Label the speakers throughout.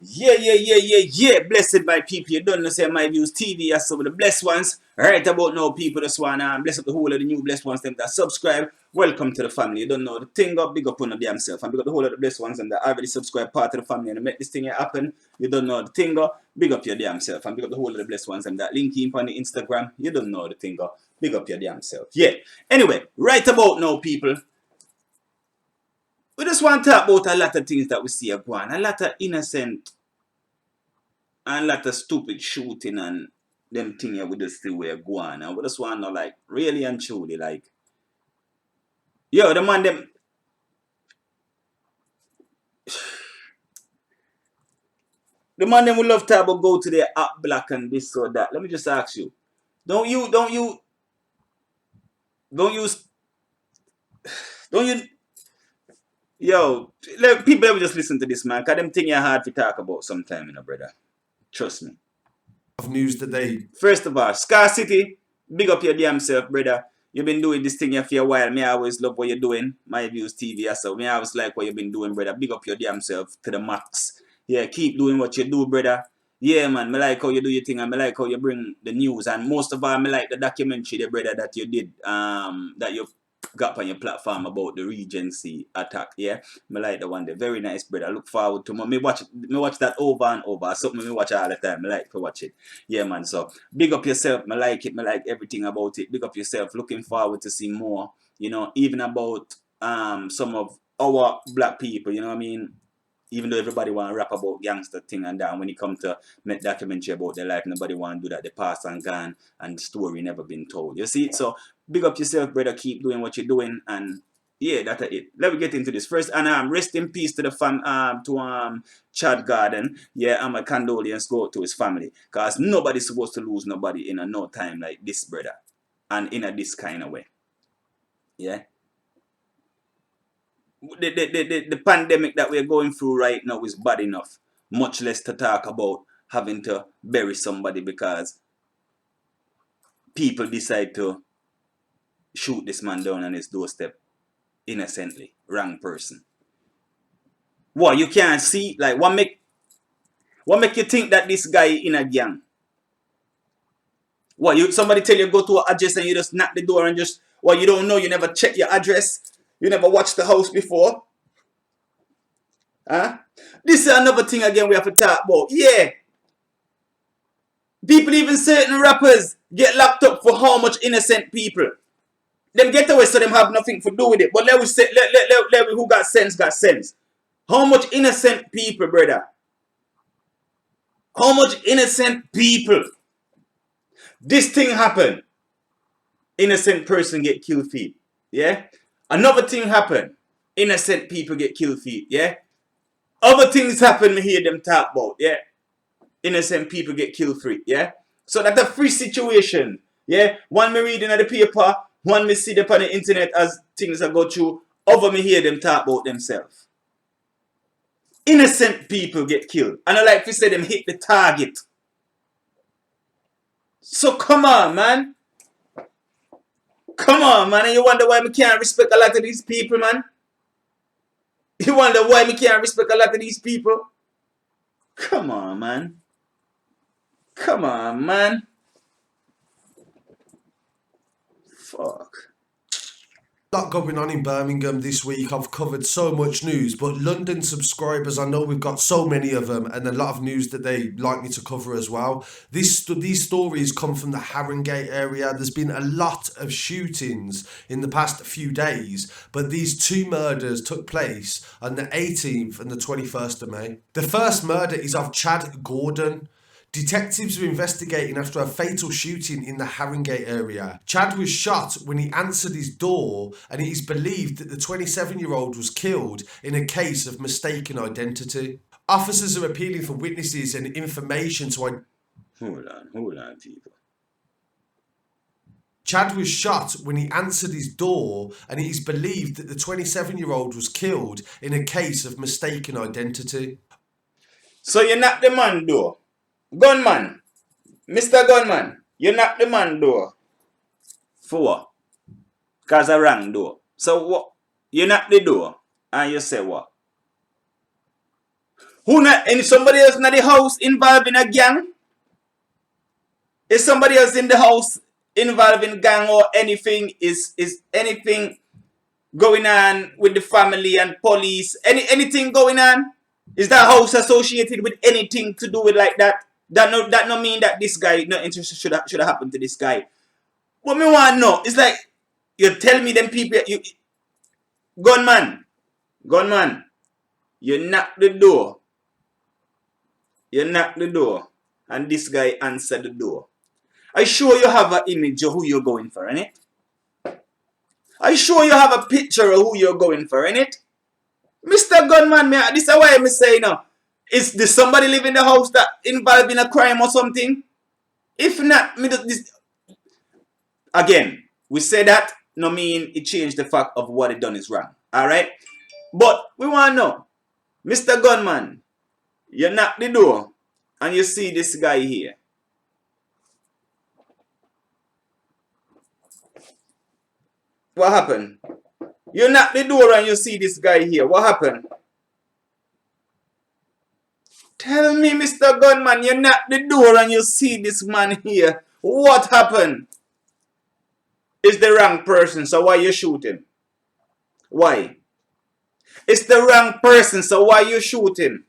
Speaker 1: Yeah. Blessed by people. You don't know say my views TV as some of the blessed ones. Right about now, people just wanna bless up the whole of the new blessed ones, them that subscribe. Welcome to the family. You don't know the thing up, big up on the damn self. And big up the whole of the blessed ones and that already subscribe part of the family and make this thing happen. You don't know the thing up, big up your damn self. And big up the whole of the blessed ones and that link in on the Instagram. You don't know the thing up, big up your damn self. Yeah. Anyway, right about now, people. We just want to talk about a lot of things that we see go on. A lot of innocent and a lot of stupid shooting and them things we just still were go on. And we just want to know, like, really and truly, like, yo, the man them, will love to about go to their app black and this or that. Let me just ask you, don't you, don't you, don't you, don't you, yo, people ever just listen to this, man, because them things are hard to talk about sometime, you know, brother. Trust me.
Speaker 2: Of news today.
Speaker 1: First of all, Scarcity, big up your damn self, brother. You've been doing this thing here for a while. Me always love what you're doing. My views TV, so me always like what you've been doing, brother. Big up your damn self to the max. Yeah, keep doing what you do, brother. Yeah, man, me like how you do your thing and me like how you bring the news. And most of all, me like the documentary, the brother, that you did, that you got on your platform about the Regency attack. Yeah, me like the one there. Very nice, brother. I look forward to me watch that over and over. Something me watch all the time. Me like to watch it. Yeah, man. So big up yourself. Me like it. Me like everything about it. Big up yourself. Looking forward to see more. You know, even about some of our black people. You know what I mean? Even though everybody want to rap about gangster thing and that, when it come to make documentary about their life, nobody want to do that. The past and gone and the story never been told. You see? So big up yourself, brother. Keep doing what you're doing, and yeah, that's it. Let me get into this first. And rest in peace to the Chad Garden. Yeah, and my condolence go to his family, cause nobody's supposed to lose nobody in a no time like this, brother, and in a this kind of way. Yeah. The pandemic that we're going through right now is bad enough. Much less to talk about having to bury somebody because people decide to shoot this man down on his doorstep innocently. Wrong person. What you can't see? Like what make you think that this guy in a gang? What somebody tell you go to an address and you just knock the door and just you don't know, you never check your address, you never watched the house before? Huh? This is another thing again we have to talk about. Yeah. People, even certain rappers, get locked up for how much innocent people. Them get away so them have nothing to do with it. But let we say, let we who got sense got sense. How much innocent people, brother? How much innocent people? This thing happen. Innocent person get killed feet. Yeah? Another thing happen. Innocent people get killed feet. Yeah? Other things happen, me hear them talk about. Yeah? Innocent people get killed free. Yeah? So that's a free situation. Yeah? One me reading at the paper, one me see them on the internet as things that go through. Other me hear them talk about themselves. Innocent people get killed. And I like to say them hit the target. So come on, man. Come on, man. And you wonder why we can't respect a lot of these people, man? You wonder why we can't respect a lot of these people? Come on, man. Come on, man. Fuck.
Speaker 2: Lot going on in Birmingham this week. I've covered so much news, but London subscribers, I know we've got so many of them and a lot of news that they like me to cover as well. These stories come from the Harringay area. There's been a lot of shootings in the past few days, but these two murders took place on the 18th and the 21st of May. The first murder is of Chad Gordon. Detectives were investigating after a fatal shooting in the Harringay area. Chad was shot when he answered his door, and it is believed that the 27-year-old was killed in a case of mistaken identity. Officers are appealing for witnesses and information to...
Speaker 1: Hold on, people.
Speaker 2: Chad was shot when he answered his door, and it is believed that the 27-year-old was killed in a case of mistaken identity.
Speaker 1: So you knocked the man door. Gunman, Mr. Gunman, you knock the man door. For what? Because I rang door. So what? You knock the door and you say what? Who not? And somebody else in the house involved in a gang? Is somebody else in the house involved in gang or anything? Is anything going on with the family and police? Anything going on? Is that house associated with anything to do with like that? That no mean that this guy nothing should have happened to this guy. What me want to know? It's like you tell me them people you gunman, you knock the door. You knock the door and this guy answered the door. I sure you have an image of who you're going for, innit? I sure you have a picture of who you're going for, innit? Mr. Gunman, this is why I'm saying now. Is there somebody live in the house that involved in a crime or something? If not, again, we say that, no mean it changed the fact of what it done is wrong. Alright? But we want to know, Mr. Gunman, you knock the door and you see this guy here. What happened? You knock the door and you see this guy here. What happened? Tell me, Mr. Gunman, you knock the door and you see this man here. What happened? It's the wrong person, so why you shoot him? Why? It's the wrong person, so why you shoot him?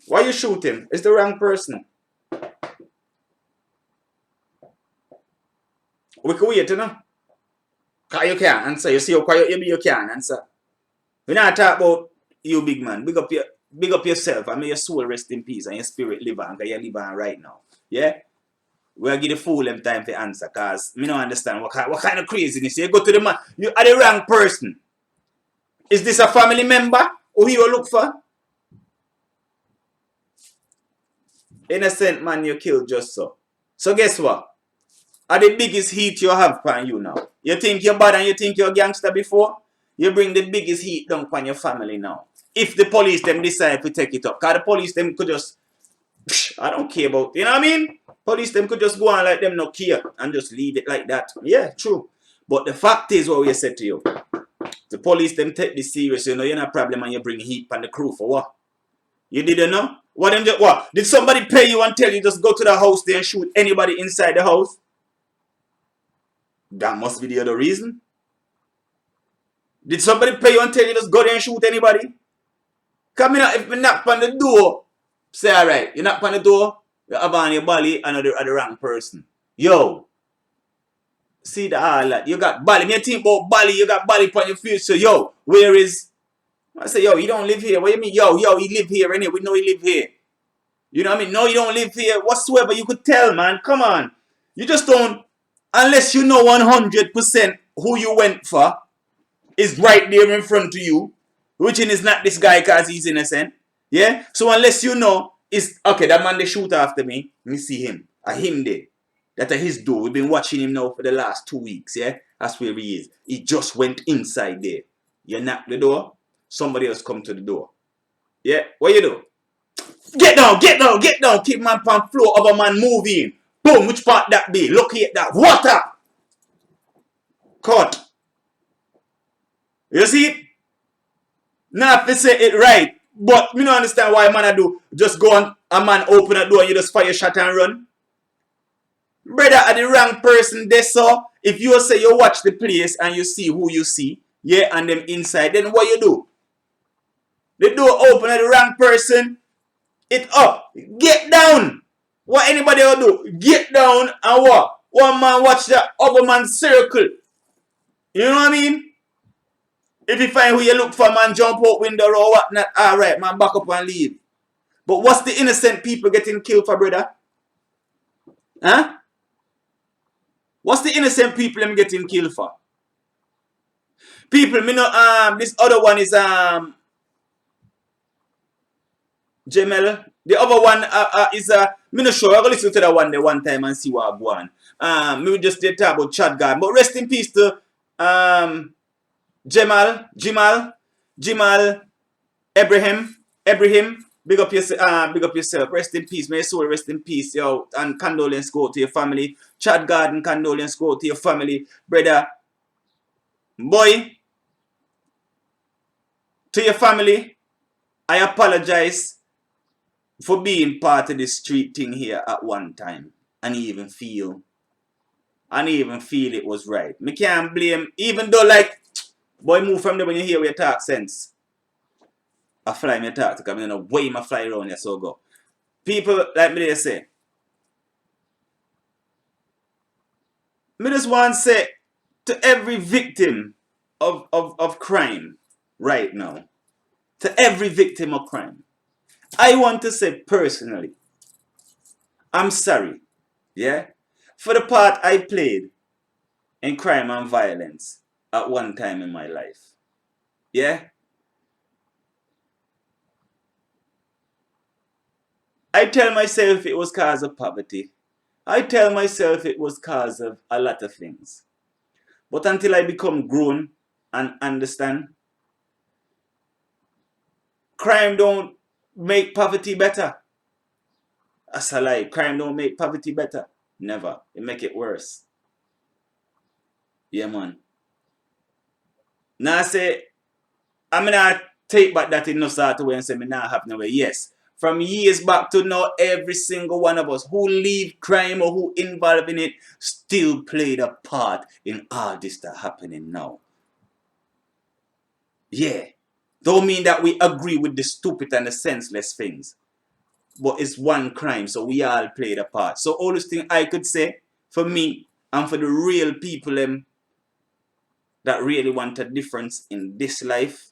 Speaker 1: Why you shoot him? It's the wrong person. We can wait, you know? Because you can't answer. You see how quiet you can't answer. We not talk about you, big man. Big up yourself and may your soul rest in peace and your spirit live on, because you live on right now. Yeah? We'll give the fool them time to answer, because me don't understand what kind of craziness. You go to the man, you are the wrong person. Is this a family member who you look for? Innocent man you killed just so. So guess what? Are the biggest heat you have upon you now. You think you're bad and you think you're a gangster before? You bring the biggest heat down upon your family now. If the police them decide to take it up. Because the police them could just, I don't care about, you know what I mean? Police them could just go on like them not care and just leave it like that. Yeah, true. But the fact is what we said to you. The police them take this serious, you know, you're not a problem and you bring heat on the crew for what? You didn't know? What? Did somebody pay you and tell you just go to the house there and shoot anybody inside the house? That must be the other reason. Did somebody pay you and tell you just go there and shoot anybody? Come in, if you knock on the door, say alright, you knock on the door, you have on your body and the wrong person. Yo, see the all that. You got body. Me think about body, you got body on your future. Yo, where is? I say, yo, you don't live here. What do you mean? Yo, he live here, innit? We know he live here. You know what I mean? No, you don't live here whatsoever. You could tell, man. Come on. You just don't, unless you know 100% who you went for is right there in front of you, which is not this guy because he's innocent. Yeah? So unless you know, is okay, that man they shoot after me. Let me see him. Him there. That is his door. We've been watching him now for the last 2 weeks. Yeah? That's where he is. He just went inside there. You knock the door. Somebody else come to the door. Yeah? What you do? Get down. Keep man on floor. Other man moving. Boom. Which part that be? Locate that. Water. Cut. You see it? Now if they say it right. But me don't understand why man I do. Just go on a man open a door and you just fire shot and run. Brother, are the wrong person there, so if you say you watch the place and you see who you see, yeah, and them inside, then what you do? The door open at the wrong person, it up. Get down. What anybody will do? Get down and what? One man watch the other man circle. You know what I mean? If you find who you look for, man, jump out window or whatnot, alright, man, back up and leave. But what's the innocent people getting killed for, brother? Huh? What's the innocent people them getting killed for? People, me know, this other one is, Jemal. The other one is, me not sure. I go listen to that one the one time and see what I go on. Me just did talk about Chad guy. But rest in peace to, Jemal, Embrahim, big up yourself. Rest in peace, may your soul rest in peace, yo. And condolence go to your family. Chad Garden, condolence go to your family, brother. Boy, To your family, I apologize for being part of this street thing here at one time. And even feel it was right. Me can't blame, even though like, boy move from there when you hear we talk sense. I fly me talk to come in a way my fly around here so go. People like me they say. Me just want to say to every victim of crime right now. To every victim of crime. I want to say personally, I'm sorry, yeah, for the part I played in crime and violence at one time in my life. Yeah? I tell myself it was cause of poverty. I tell myself it was cause of a lot of things. But until I become grown and understand, crime don't make poverty better. That's a lie. Crime don't make poverty better. Never. It make it worse. Yeah, man. Now I say, I'm not take back that in no sort of way and say me not have no way. Yes. From years back to now, every single one of us who leave crime or who involved in it still played a part in all this that happening now. Yeah. Don't mean that we agree with the stupid and the senseless things. But it's one crime, so we all played a part. So all this thing I could say for me and for the real people that really want a difference in this life,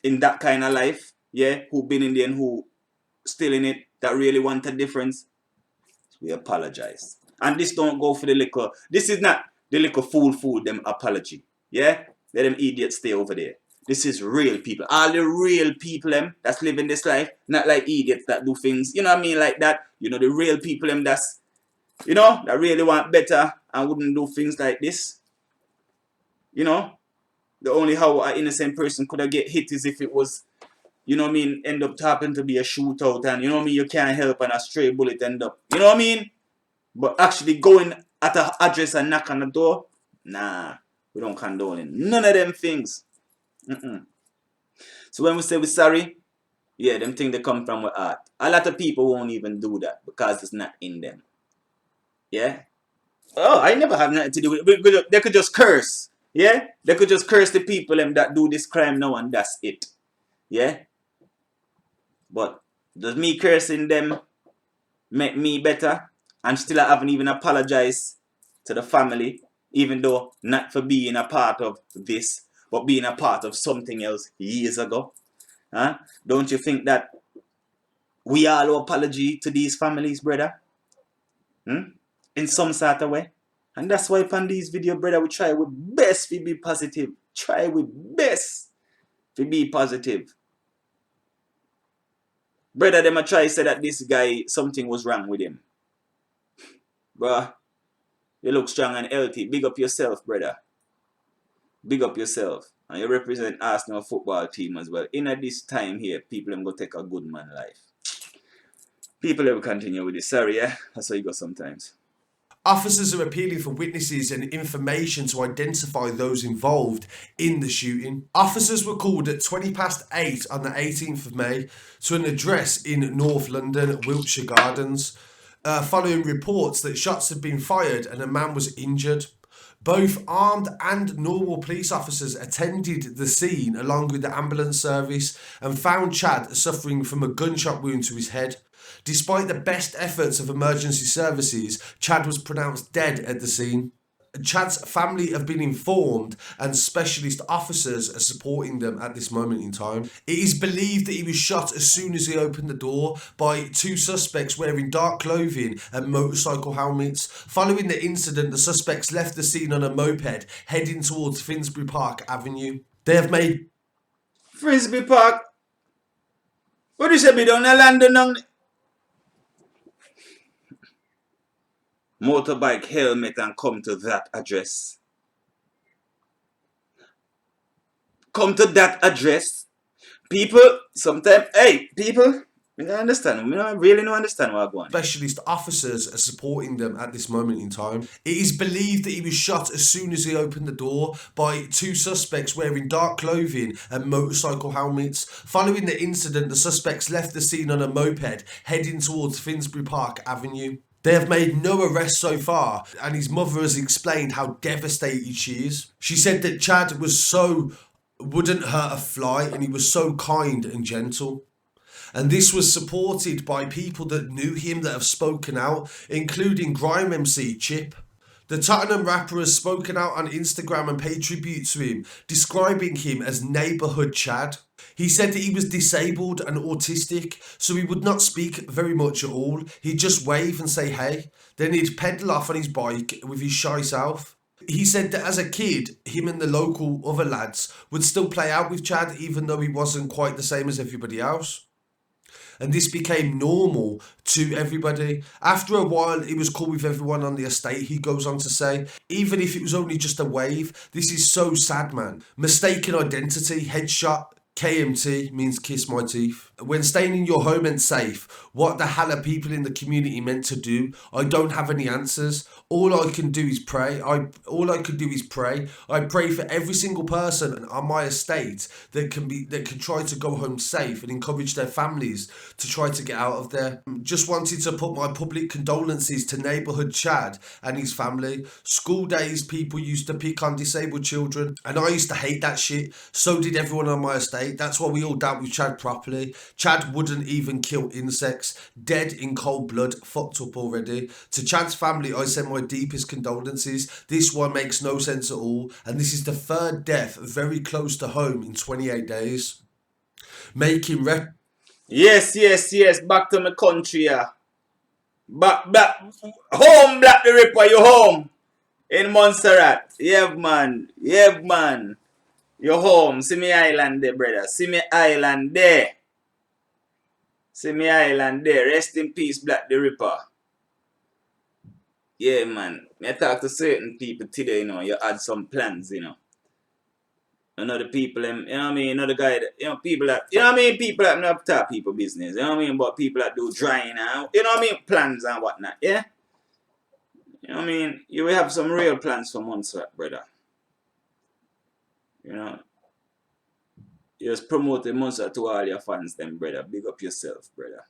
Speaker 1: in that kind of life, yeah, who been in there and who still in it, that really want a difference, we apologize. And this don't go for the liquor. This is not the liquor fool them apology. Yeah? Let them idiots stay over there. This is real people. All the real people them that's living this life, not like idiots that do things, you know what I mean, like that. You know, the real people them that's, you know, that really want better and wouldn't do things like this. You know? The only how an innocent person could have get hit is if it was, you know what I mean, end up happening to be a shootout and you know what I mean, you can't help and a stray bullet end up. You know what I mean? But actually going at an address and knock on the door, nah, we don't condone it. None of them things. So when we say we're sorry, yeah, them things they come from our heart. A lot of people won't even do that because it's not in them. Yeah? Oh, I never have nothing to do with it. They could just curse. Yeah? They could just curse the people that do this crime now and that's it. Yeah? But does me cursing them make me better? And still I haven't even apologized to the family, even though not for being a part of this, but being a part of something else years ago. Huh? Don't you think that we all owe apology to these families, brother? In some sort of way. And that's why upon these video, brother, we try with best to be positive. Try with best to be positive. Brother, them a try to say that this guy, something was wrong with him. Bruh, you look strong and healthy. Big up yourself, brother. Big up yourself. And you represent Arsenal football team as well. In this time here, people them go take a good man life. People will continue with this. Sorry, yeah? That's how you go sometimes.
Speaker 2: Officers are appealing for witnesses and information to identify those involved in the shooting. Officers were called at 8:20 on the 18th of May to an address in North London, Wiltshire Gardens, following reports that shots had been fired and a man was injured. Both armed and normal police officers attended the scene along with the ambulance service and found Chad suffering from a gunshot wound to his head. Despite the best efforts of emergency services, Chad was pronounced dead at the scene. Chad's family have been informed and specialist officers are supporting them at this moment in time. It is believed that he was shot as soon as he opened the door by two suspects wearing dark clothing and motorcycle helmets. Following the incident, the suspects left the scene on a moped, heading towards Finsbury Park Avenue. They have made...
Speaker 1: Finsbury Park? What do you say be down in London? Motorbike helmet and come to that address. Come to that address. People, sometimes, hey, people, I don't understand. I really don't understand what's going on.
Speaker 2: Specialist officers are supporting them at this moment in time. It is believed that he was shot as soon as he opened the door by two suspects wearing dark clothing and motorcycle helmets. Following the incident, the suspects left the scene on a moped, heading towards Finsbury Park Avenue. They have made no arrests so far, and his mother has explained how devastated she is. She said that Chad wouldn't hurt a fly, and he was so kind and gentle. And this was supported by people that knew him that have spoken out, including Grime MC Chip. The Tottenham rapper has spoken out on Instagram and paid tribute to him, describing him as neighbourhood Chad. He said that he was disabled and autistic, so he would not speak very much at all. He'd just wave and say hey, then he'd pedal off on his bike with his shy self. He said that as a kid, him and the local other lads would still play out with Chad, even though he wasn't quite the same as everybody else. And this became normal to everybody. After a while, it was cool with everyone on the estate, he goes on to say. Even if it was only just a wave, this is so sad, man. Mistaken identity, headshot, KMT means kiss my teeth. When staying in your home and safe, what the hell are people in the community meant to do? I don't have any answers. All I can do is pray. I pray for every single person on my estate that can try to go home safe and encourage their families to try to get out of there. Just wanted to put my public condolences to neighbourhood Chad and his family. School days, people used to pick on disabled children, and I used to hate that shit. So did everyone on my estate. That's why we all dealt with Chad properly. Chad wouldn't even kill insects. Dead in cold blood, fucked up already. To Chad's family, I send my deepest condolences. This one makes no sense at all, and this is the third death very close to home in 28 days.
Speaker 1: Yes. Back to my country, yeah. Back, home, Black the Ripper, you home in Montserrat. Yeah, man. You home. See me island there, brother. See me island there. Rest in peace, Black the Ripper. Yeah, man. I talk to certain people today, you had some plans, You know the people, you know what I mean? You know the guy that, people that, people that not talk people business, you know what I mean? But people that do drying out, you know what I mean? Plans and whatnot, yeah? You know what I mean? You will have some real plans for Montserrat, brother. You just promote the Montserrat to all your fans, then, brother. Big up yourself, brother.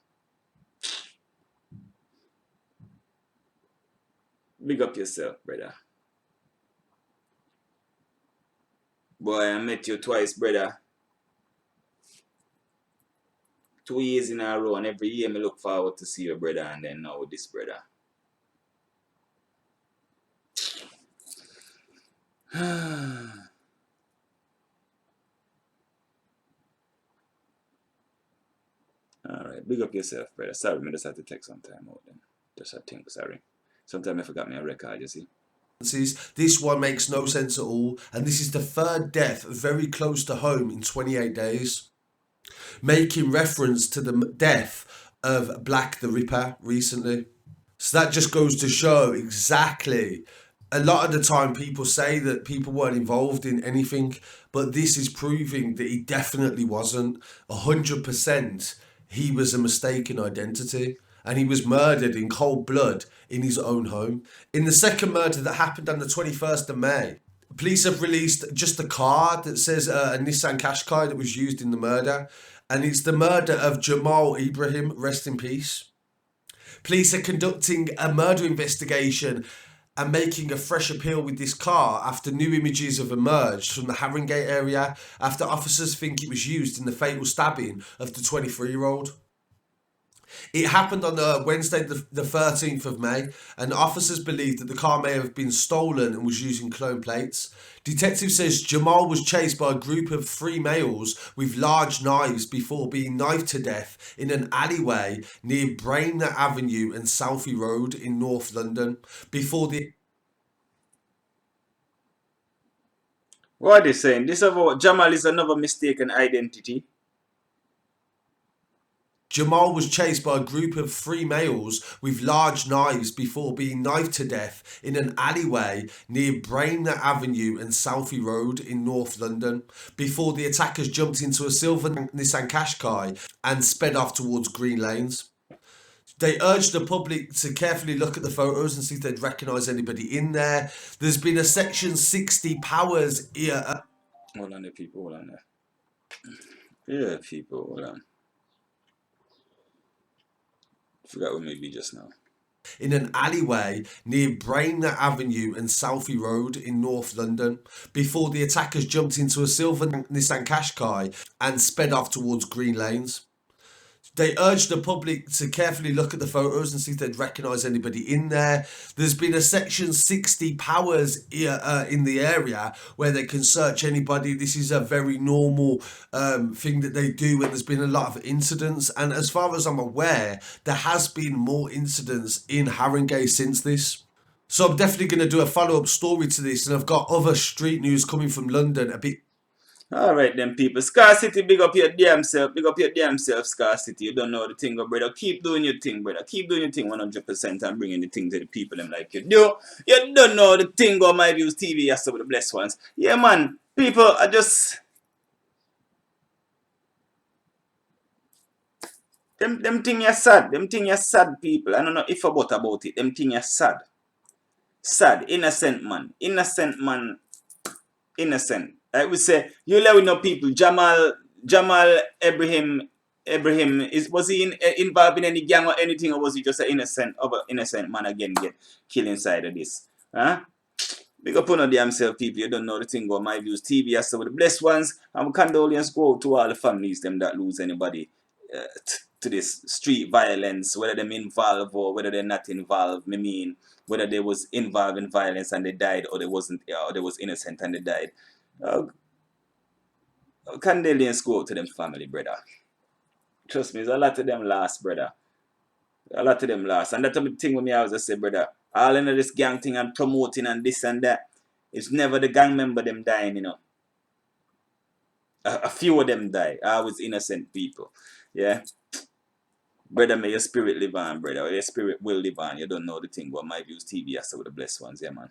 Speaker 1: Big up yourself, brother. Boy, I met you twice, brother. 2 years in a row, and every year I look forward to see your brother, and then now with this brother. Alright, big up yourself, brother. Sorry, I just had to take some time out then. Just a think, sorry. Sometimes I forgot my record, you see.
Speaker 2: This one makes no sense at all, and this is the third death very close to home in 28 days. Making reference to the death of Black the Ripper recently. So that just goes to show exactly. A lot of the time people say that people weren't involved in anything, but this is proving that he definitely wasn't. 100% he was a mistaken identity, and he was murdered in cold blood in his own home. In the second murder that happened on the 21st of May, police have released just a card that says a Nissan Qashqai that was used in the murder, and it's the murder of Jemal Embrahim, rest in peace. Police are conducting a murder investigation and making a fresh appeal with this car after new images have emerged from the Haringey area after officers think it was used in the fatal stabbing of the 23-year-old. It happened on Wednesday, the 13th of May, and officers believe that the car may have been stolen and was using clone plates. Detective says Jemal was chased by a group of 3 males with large knives before being knifed to death in an alleyway near Brainerd Avenue and Southie Road in North London.
Speaker 1: What are they saying? This about Jemal is another mistaken identity.
Speaker 2: Jemal was chased by a group of three males with large knives before being knifed to death in an alleyway near Brainerd Avenue and Southie Road in North London, before the attackers jumped into a silver Nissan Qashqai and sped off towards Green Lanes. They urged the public to carefully look at the photos and see if they'd recognise anybody in there. There's been a Section 60 powers here.
Speaker 1: Hold on there, people. Hold on there. Yeah, people. Hold on. Forgot what made me just now.
Speaker 2: In an alleyway near Brainerd Avenue and Southie Road in North London, before the attackers jumped into a silver Nissan Qashqai and sped off towards Green Lanes. They urged the public to carefully look at the photos and see if they'd recognise anybody in there. There's been a Section 60 powers here, in the area where they can search anybody. This is a very normal thing that they do when there's been a lot of incidents. And as far as I'm aware, there has been more incidents in Haringey since this. So I'm definitely going to do a follow-up story to this. And I've got other street news coming from London a bit.
Speaker 1: Alright then, people. Scar City, big up your damn self. Big up your damn self, Scar City. You don't know the thing, brother. Keep doing your thing, brother. Keep doing your thing 100% and bringing the thing to the people them like you do. You don't know the thing on My Views TV, yes, with the blessed ones. Yeah, man. People are just... Them thing are sad. Them thing are sad, people. I don't know if about it. Them thing are sad. Sad. Innocent man. Innocent man. Innocent. I would say, you let me know people. Jemal, Embrahim, was he involved in any gang or anything, or was he just an innocent man again get killed inside of this? Huh? Big up on the himself, people. You don't know the thing about My Views TV. As so with the blessed ones, and condolence go to all the families them that lose anybody to this street violence, whether them involved or whether they're not involved. I mean, whether they was involved in violence and they died, or they wasn't, or they was innocent and they died. Condolence go to them family, brother. Trust me, there's a lot of them lost, brother. A lot of them lost. And that's the thing with me, I was just say, brother, all in this gang thing and promoting and this and that, it's never the gang member them dying, you know. A few of them die. Always innocent people. Yeah. Brother, may your spirit live on, brother. Your spirit will live on. You don't know the thing, but My Views TV, I say with the blessed ones, yeah, man.